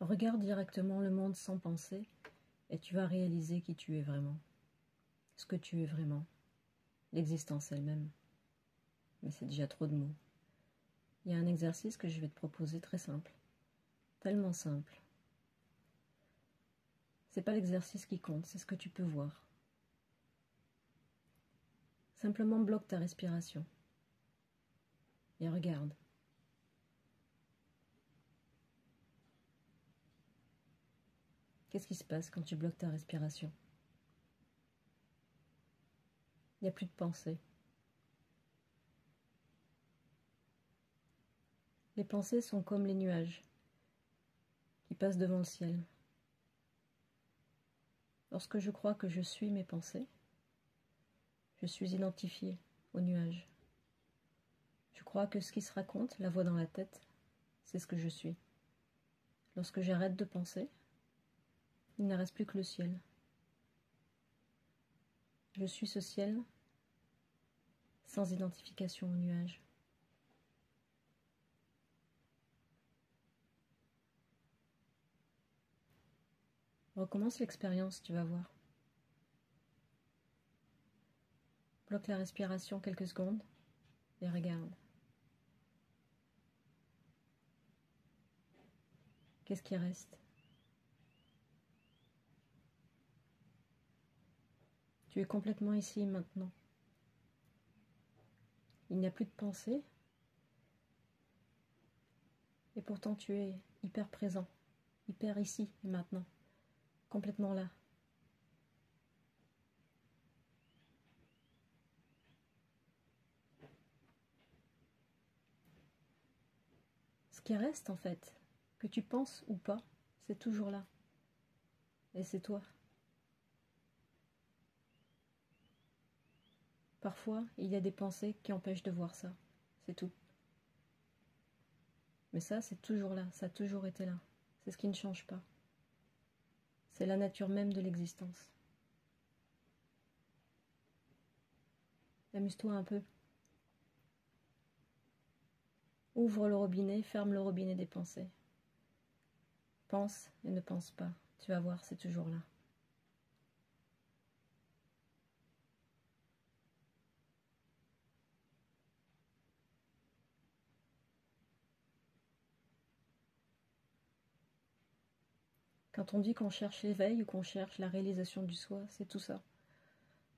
Regarde directement le monde sans penser et tu vas réaliser qui tu es vraiment, ce que tu es vraiment, l'existence elle-même. Mais c'est déjà trop de mots. Il y a un exercice que je vais te proposer très simple, tellement simple. C'est pas l'exercice qui compte, c'est ce que tu peux voir. Simplement bloque ta respiration et regarde. Qu'est-ce qui se passe quand tu bloques ta respiration? Il n'y a plus de pensée. Les pensées sont comme les nuages qui passent devant le ciel. Lorsque je crois que je suis mes pensées, je suis identifié aux nuages. Je crois que ce qui se raconte, la voix dans la tête, c'est ce que je suis. Lorsque j'arrête de penser, il ne reste plus que le ciel. Je suis ce ciel sans identification aux nuages. Recommence l'expérience, tu vas voir. Bloque la respiration quelques secondes et regarde. Qu'est-ce qui reste? Tu es complètement ici et maintenant. Il n'y a plus de pensée et pourtant tu es hyper présent, hyper ici et maintenant, complètement là. Ce qui reste en fait, que tu penses ou pas, c'est toujours là. Et c'est toi. Parfois, il y a des pensées qui empêchent de voir ça. C'est tout. Mais ça, c'est toujours là. Ça a toujours été là. C'est ce qui ne change pas. C'est la nature même de l'existence. Amuse-toi un peu. Ouvre le robinet, ferme le robinet des pensées. Pense et ne pense pas. Tu vas voir, c'est toujours là. Quand on dit qu'on cherche l'éveil ou qu'on cherche la réalisation du soi, c'est tout ça.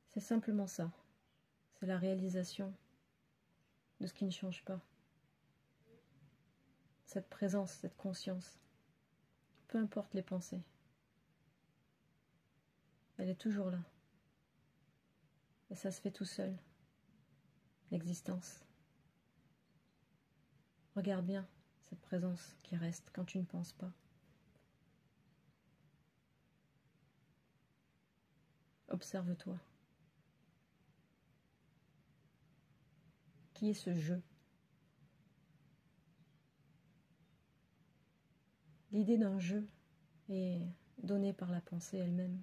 C'est simplement ça. C'est la réalisation de ce qui ne change pas. Cette présence, cette conscience. Peu importe les pensées. Elle est toujours là. Et ça se fait tout seul. L'existence. Regarde bien cette présence qui reste quand tu ne penses pas. Observe-toi. Qui est ce jeu? L'idée d'un jeu est donnée par la pensée elle-même.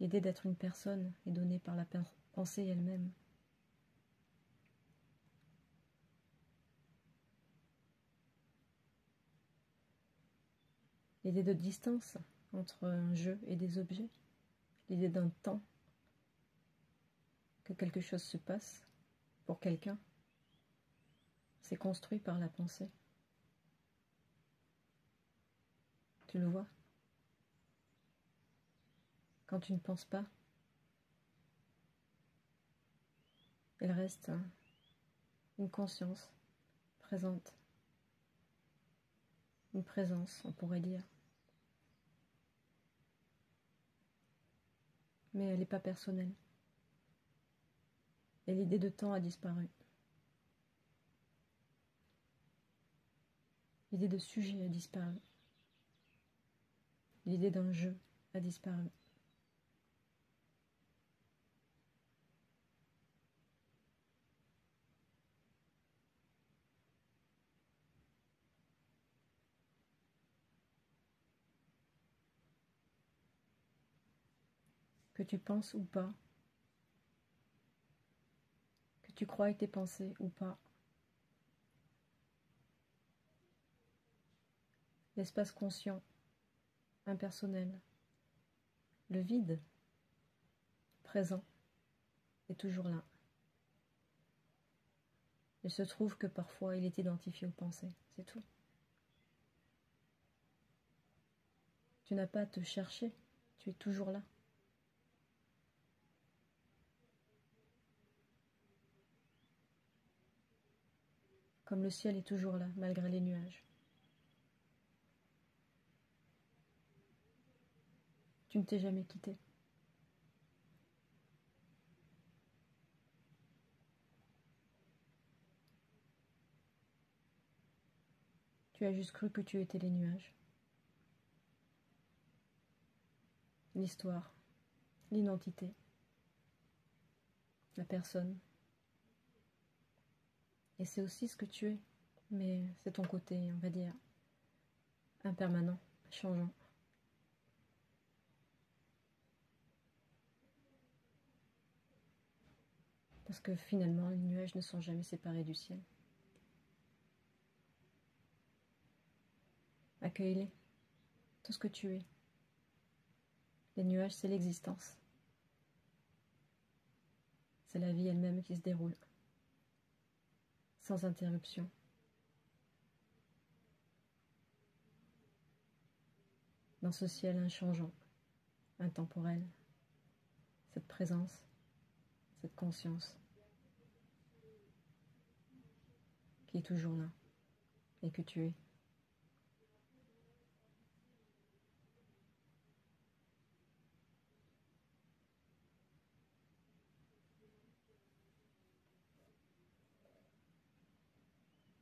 L'idée d'être une personne est donnée par la pensée elle-même. L'idée de distance entre un jeu et des objets. L'idée d'un temps, que quelque chose se passe pour quelqu'un, c'est construit par la pensée. Tu le vois? Quand tu ne penses pas, il reste une conscience présente, une présence, on pourrait dire. Mais elle n'est pas personnelle. Et l'idée de temps a disparu. L'idée de sujet a disparu. L'idée d'un jeu a disparu. Que tu penses ou pas, que tu crois tes pensées ou pas, l'espace conscient, impersonnel, le vide, présent, est toujours là. Il se trouve que parfois il est identifié aux pensées, c'est tout. Tu n'as pas à te chercher, tu es toujours là. Comme le ciel est toujours là, malgré les nuages. Tu ne t'es jamais quitté. Tu as juste cru que tu étais les nuages. L'histoire, l'identité, la personne. Et c'est aussi ce que tu es, mais c'est ton côté, on va dire, impermanent, changeant. Parce que finalement, les nuages ne sont jamais séparés du ciel. Accueille-les, tout ce que tu es. Les nuages, c'est l'existence. C'est la vie elle-même qui se déroule, sans interruption. Dans ce ciel inchangeant, intemporel, cette présence, cette conscience qui est toujours là et que tu es.